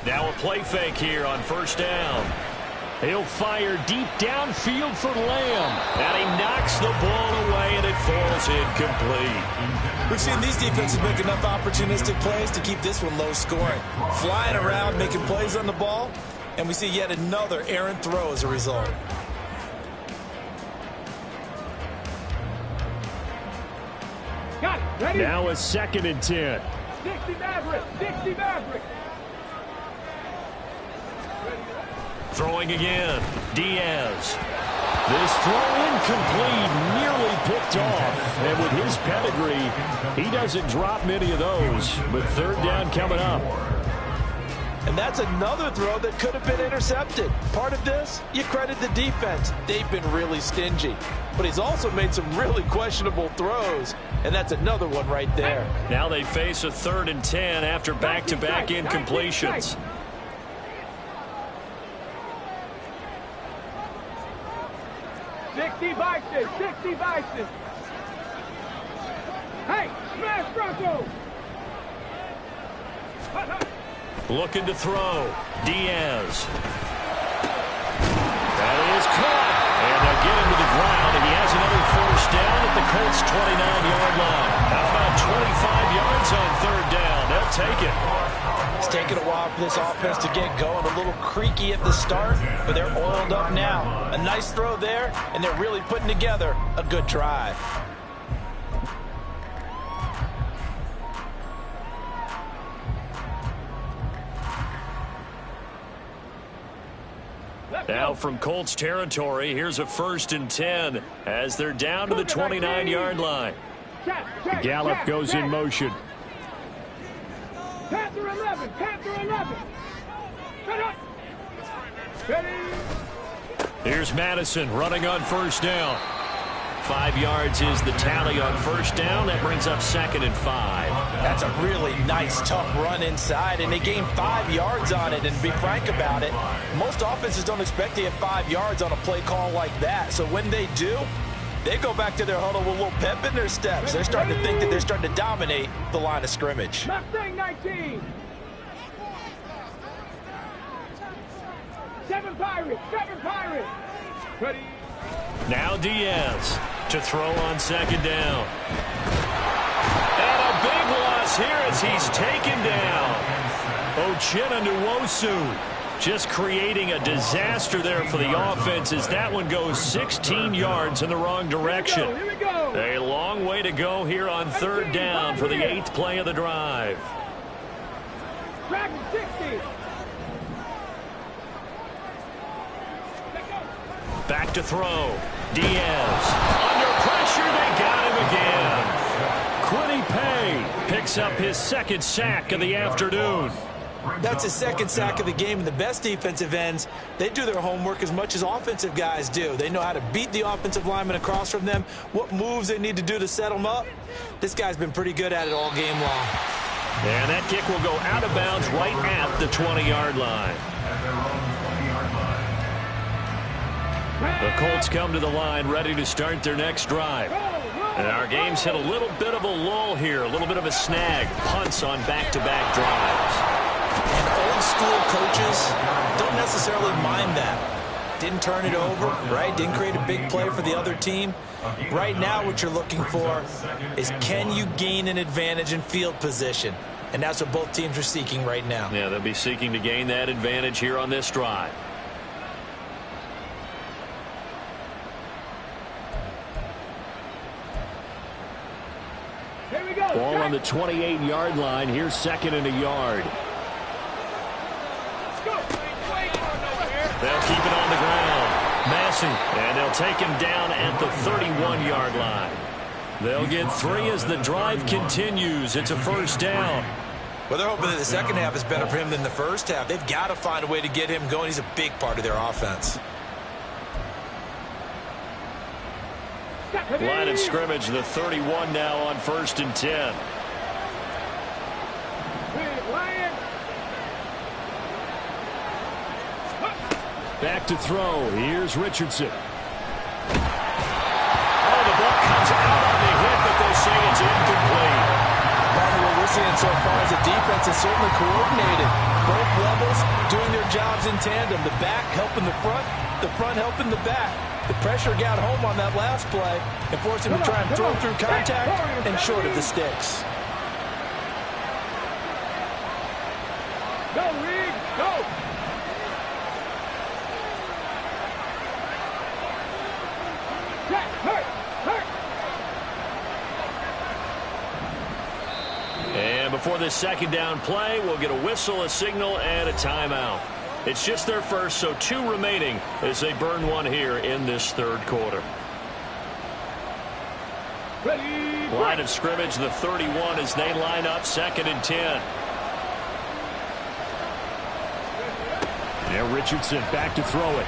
Now a play fake here on first down. He'll fire deep downfield for Lamb. And he knocks the ball away, and it falls incomplete. We've seen these defenses make enough opportunistic plays to keep this one low scoring. Flying around, making plays on the ball, and we see yet another errant throw as a result. Got it. Ready? Now a 2nd and 10. 60 Maverick. 60 Maverick. Throwing again. Diaz. This throw incomplete, nearly picked off. And with his pedigree, he doesn't drop many of those. But 3rd down coming up. And that's another throw that could have been intercepted. Part of this, you credit the defense. They've been really stingy. But he's also made some really questionable throws. And that's another one right there. Now they face a 3rd and 10 after back-to-back incompletions. Bison, 60 Bison. Hey, smash Bronco. Looking to throw. Diaz. That is caught. And they'll get him to the ground, and he has another 1st down at the Colts' 29-yard line. How about 25 yards on 3rd down? They'll take it. It's taken a while for this offense to get going. A little creaky at the start, but they're oiled up now. A nice throw there, and they're really putting together a good drive. Now from Colts territory, here's a 1st and 10 as they're down to the 29-yard line. Gallup goes in motion. Panther 11, Panther 11. Shut up. Ready. Here's Madison running on 1st down. 5 yards is the tally on 1st down. That brings up 2nd and 5. That's a really nice, tough run inside, and they gained 5 yards on it. And to be frank about it, most offenses don't expect to get 5 yards on a play call like that. So when they do, they go back to their huddle with a little pep in their steps. They're starting to think that they're starting to dominate the line of scrimmage. Mustang 19. 7 Pirates, 7 Pirates. Ready. Now Diaz to throw on 2nd down. And a big loss here as he's taken down. Uchenna Nwosu just creating a disaster there for the offense as that one goes 16 yards in the wrong direction. Here we go. A long way to go here on 3rd down for the 8th play of the drive. Dragon 60. Back to throw. Diaz. Under pressure, they got him again. Quiddy Pay picks up his 2nd sack of the afternoon. That's his 2nd sack of the game, and the best defensive ends, they do their homework as much as offensive guys do. They know how to beat the offensive lineman across from them, what moves they need to do to set them up. This guy's been pretty good at it all game long. And that kick will go out of bounds right at the 20-yard line. The Colts come to the line ready to start their next drive. And our game's hit a little bit of a lull here, a little bit of a snag. Punts on back-to-back drives. And old-school coaches don't necessarily mind that. Didn't turn it over, right? Didn't create a big play for the other team. Right now what you're looking for is can you gain an advantage in field position? And that's what both teams are seeking right now. Yeah, they'll be seeking to gain that advantage here on this drive. Ball on the 28-yard line. Here's 2nd and a yard. They'll keep it on the ground. Massey, and they'll take him down at the 31-yard line. They'll get 3 as the drive continues. It's a 1st down. Well, they're hoping that the second half is better for him than the first half. They've got to find a way to get him going. He's a big part of their offense. Line of scrimmage, the 31 now on 1st and 10. Back to throw. Here's Richardson. Oh, the ball comes out so far as the defense is certainly coordinated. Both levels doing their jobs in tandem. The back helping the front helping the back. The pressure got home on that last play and forced him to try and throw through contact and short of the sticks. Go, Reed, go! And before this second down play, we'll get a whistle, a signal, and a timeout. It's just their first, so 2 remaining as they burn one here in this third quarter. Line of scrimmage, the 31 as they line up, 2nd and 10. Now Richardson back to throw it.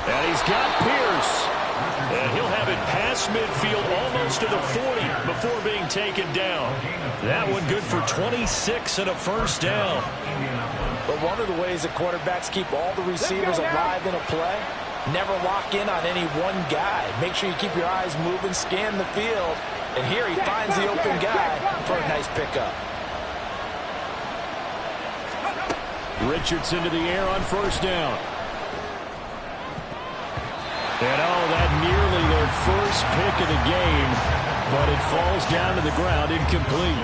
And he's got Pierce. And he'll have it past midfield almost to the 40 before being taken down. That one good for 26 and a first down. But one of the ways that quarterbacks keep all the receivers alive in a play, never lock in on any one guy. Make sure you keep your eyes moving, scan the field. And here he finds the open guy for a nice pickup. Richardson to the air on first down. And that nearly their first pick of the game, but it falls down to the ground incomplete.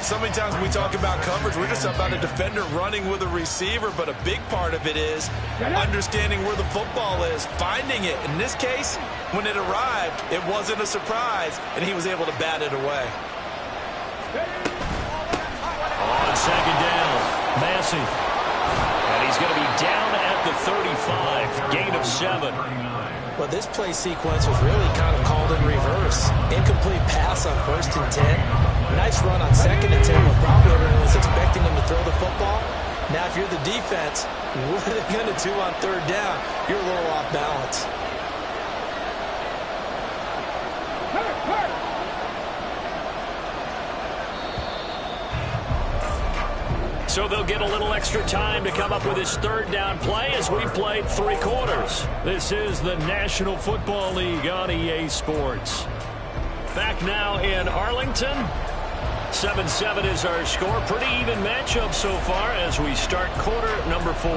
So many times when we talk about coverage, we're just about a defender running with a receiver, but a big part of it is understanding where the football is, finding it. In this case, when it arrived, it wasn't a surprise, and he was able to bat it away. On second down, Massey. And he's going to be down at the 35, gain of 7. Well, this play sequence was really kind of called in reverse. Incomplete pass on 1st and 10. Nice run on 2nd and 10, but probably everyone was expecting him to throw the football. Now, if you're the defense, what are they going to do on 3rd down? You're a little off balance. So they'll get a little extra time to come up with his 3rd down play as we've played 3 quarters. This is the National Football League on EA Sports. Back now in Arlington. 7-7 is our score. Pretty even matchup so far as we start quarter number 4.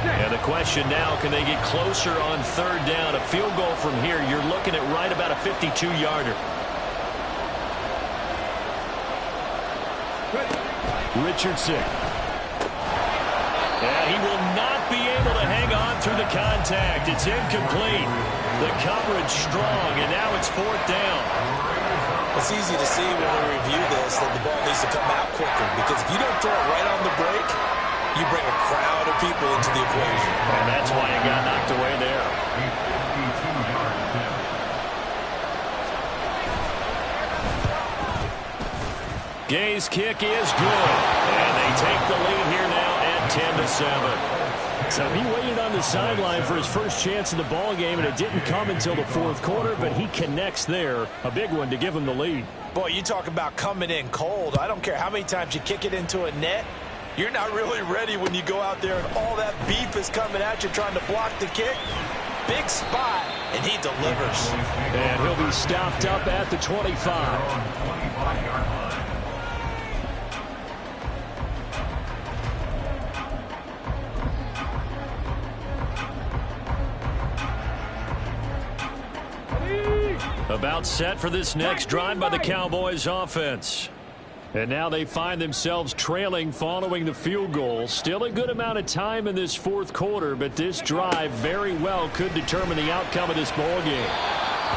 And the question now, can they get closer on 3rd down? A field goal from here, you're looking at right about a 52-yarder. Richardson. And he will not be able to hang on through the contact. It's incomplete. The coverage strong, and now it's 4th down. It's easy to see when we review this that the ball needs to come out quicker, because if you don't throw it right on the break, you bring a crowd of people into the equation. And that's why it got knocked away there. Gay's kick is good. And they take the lead here now at 10-7. So he waited on the sideline for his first chance in the ball game, and it didn't come until the 4th quarter, but he connects there. A big one to give him the lead. Boy, you talk about coming in cold. I don't care how many times you kick it into a net. You're not really ready when you go out there and all that beef is coming at you trying to block the kick. Big spot, and he delivers. And he'll be stopped up at the 25. About set for this next drive by the Cowboys offense. And now they find themselves trailing following the field goal. Still a good amount of time in this 4th quarter, but this drive very well could determine the outcome of this ball game.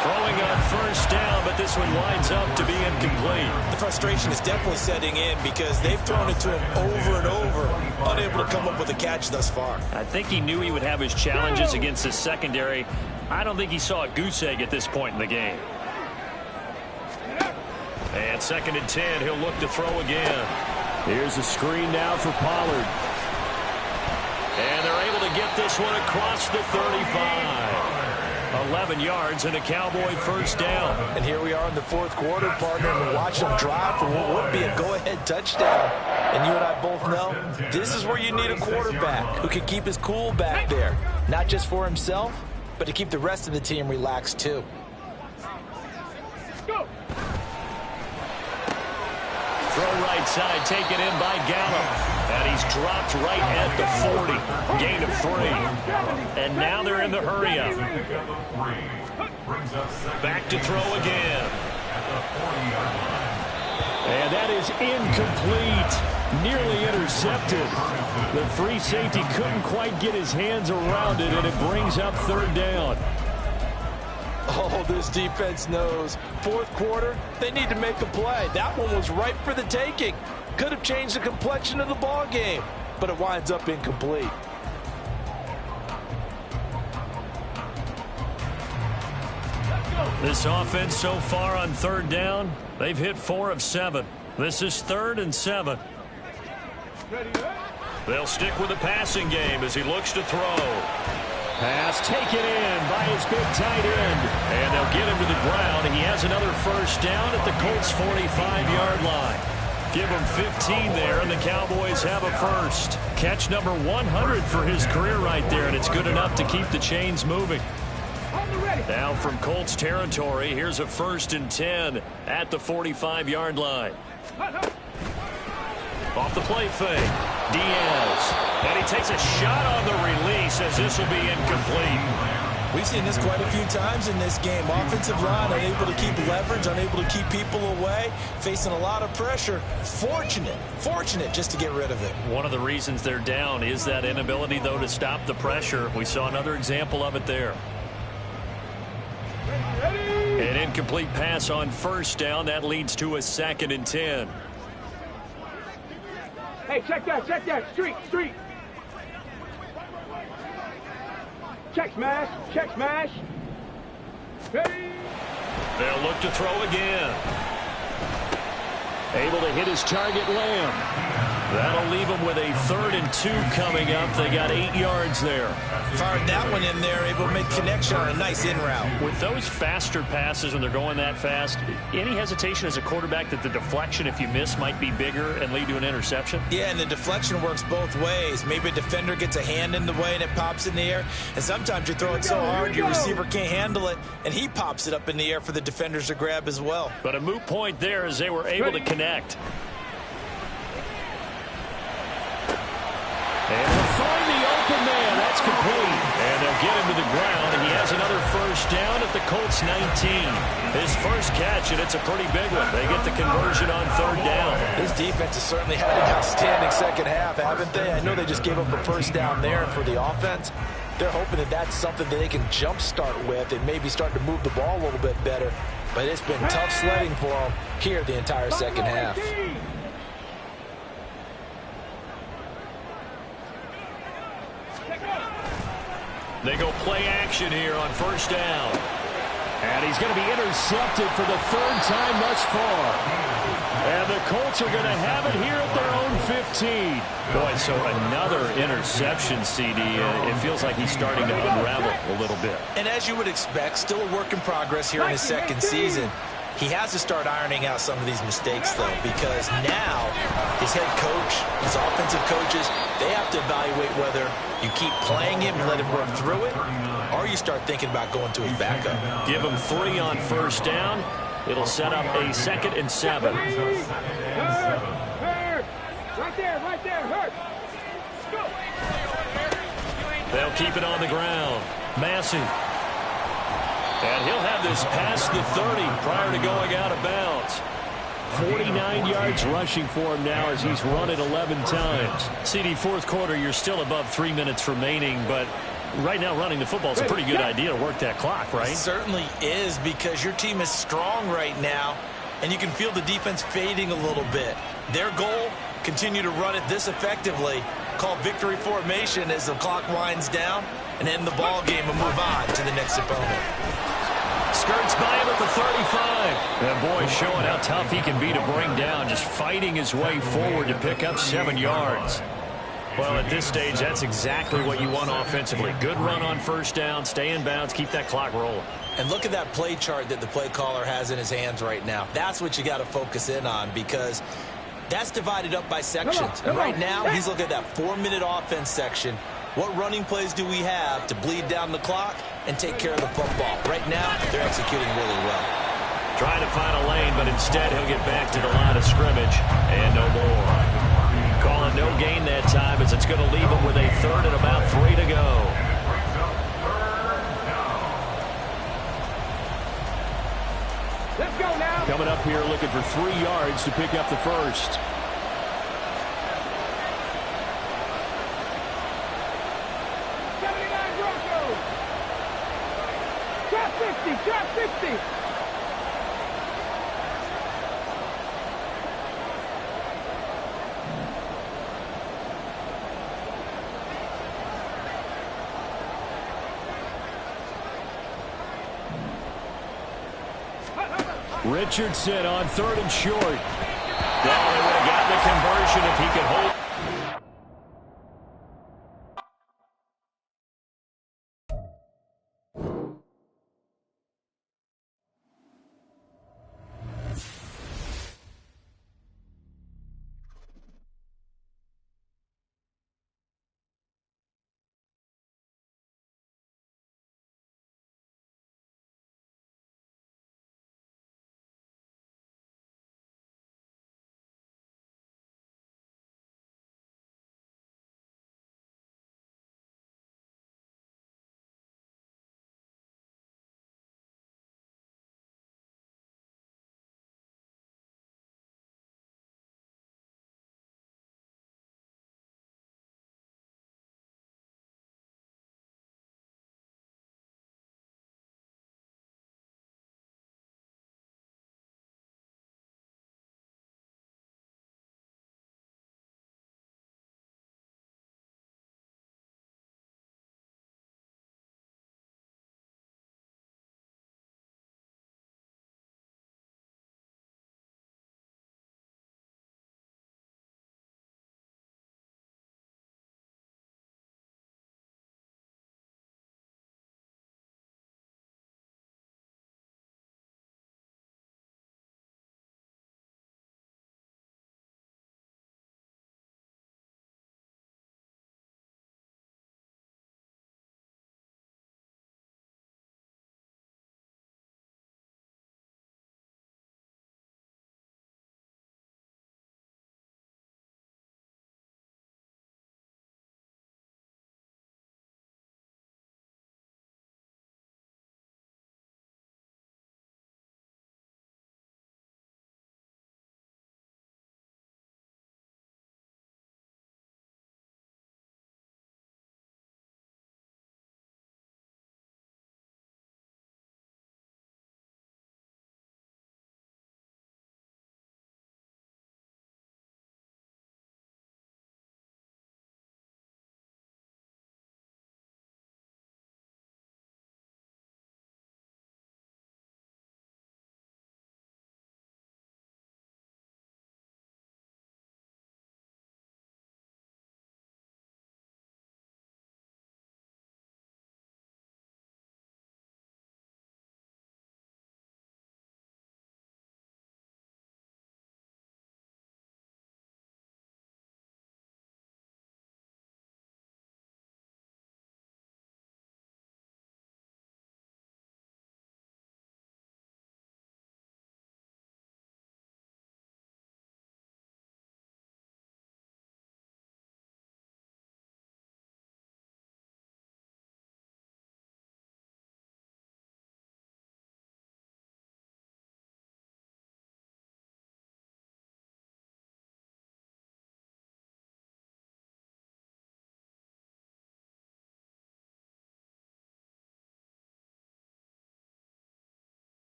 Throwing on 1st down, but this one winds up to be incomplete. The frustration is definitely setting in because they've thrown it to him over and over, unable to come up with a catch thus far. I think he knew he would have his challenges against the secondary. I don't think he saw a goose egg at this point in the game. And 2nd and 10, he'll look to throw again. Here's a screen now for Pollard. And they're able to get this one across the 35. 11 yards and a Cowboy 1st down. And here we are in the 4th quarter, partner, and we're watching them drive for what would be a go-ahead touchdown. And you and I both know this is where you need a quarterback who can keep his cool back there. Not just for himself, but to keep the rest of the team relaxed too. Go. Throw right side, taken in by Gallup. And he's dropped right at the 40. Gain of 3. And now they're in the hurry-up. Back to throw again. And that is incomplete. Nearly intercepted. The free safety couldn't quite get his hands around it, and it brings up 3rd down. Oh, this defense knows. 4th quarter, they need to make a play. That one was ripe for the taking. Could have changed the complexion of the ball game, but it winds up incomplete. This offense so far on 3rd down, they've hit 4 of 7. This is 3rd and 7. They'll stick with the passing game as he looks to throw. Pass taken in by his big tight end. And they'll get him to the ground. He has another 1st down at the Colts' 45-yard line. Give him 15 there, and the Cowboys have a 1st. Catch number 100 for his career right there, and it's good enough to keep the chains moving. Now from Colts territory, here's a 1st and 10 at the 45-yard line. Off the play fake, Diaz. And he takes a shot on the release as this will be incomplete. We've seen this quite a few times in this game. Offensive line unable to keep leverage, unable to keep people away, facing a lot of pressure. Fortunate just to get rid of it. One of the reasons they're down is that inability, though, to stop the pressure. We saw another example of it there. An incomplete pass on 1st down. That leads to a 2nd and 10. Hey, check that. Street. Check smash. Ready. They'll look to throw again. Able to hit his target, Lamb. That'll leave him with a 3rd and 2 coming up. They got 8 yards there. Fired that one in there, able to make connection on a nice in route. With those faster passes when they're going that fast, any hesitation as a quarterback that the deflection, if you miss, might be bigger and lead to an interception? Yeah, and the deflection works both ways. Maybe a defender gets a hand in the way and it pops in the air. And sometimes you throw it so hard your receiver can't handle it, and he pops it up in the air for the defenders to grab as well. But a moot point there as they were able to connect. And they'll find the open man. That's complete. And they'll get him to the ground, and he has another 1st down at the Colts 19. His 1st catch, and it's a pretty big one. They get the conversion on 3rd down. This defense has certainly had an outstanding 2nd half, haven't they? I know they just gave up a 1st down there, and for the offense, they're hoping that that's something that they can jumpstart with and maybe start to move the ball a little bit better. But it's been tough sledding for them here the entire 2nd half. They go play action here on 1st down. And he's going to be intercepted for the 3rd time thus far. And the Colts are going to have it here at their own 15. Boy, so another interception, CD. It feels like he's starting to unravel a little bit. And as you would expect, still a work in progress here in his 2nd season. He has to start ironing out some of these mistakes, though, because now his head coach, his offensive coaches, they have to evaluate whether you keep playing him and let him run through it, or you start thinking about going to his backup. Give him 3 on 1st down. It'll set up a 2nd and 7. Hurt. Right there. Hurt. Go. They'll keep it on the ground. Massey. And he'll have this past the 30 prior to going out of bounds. 49 yards rushing for him now as he's run it 11 times. CD, 4th quarter, you're still above 3 minutes remaining, but right now running the football is a pretty good idea to work that clock, right? It certainly is, because your team is strong right now, and you can feel the defense fading a little bit. Their goal, continue to run it this effectively, called victory formation as the clock winds down, and end the ball game and move on to the next opponent. Skirts by him at the 35. And boy, showing how tough he can be to bring down, just fighting his way forward to pick up 7 yards. Well, at this stage, that's exactly what you want offensively. Good run on 1st down, stay in bounds, keep that clock rolling. And look at that play chart that the play caller has in his hands right now. That's what you got to focus in on, because That's divided up by sections. And right now, he's looking at that 4-minute offense section. What running plays do we have to bleed down the clock and take care of the football? Right now, they're executing really well. Trying to find a lane, but instead he'll get back to the line of scrimmage and no more. Call it no gain that time as it's going to leave him with a 3rd and about 3 to go. Let's go now. Coming up here looking for 3 yards to pick up the first. Drop 60. Richardson on 3rd and short. Well, they would have gotten the conversion if he could hold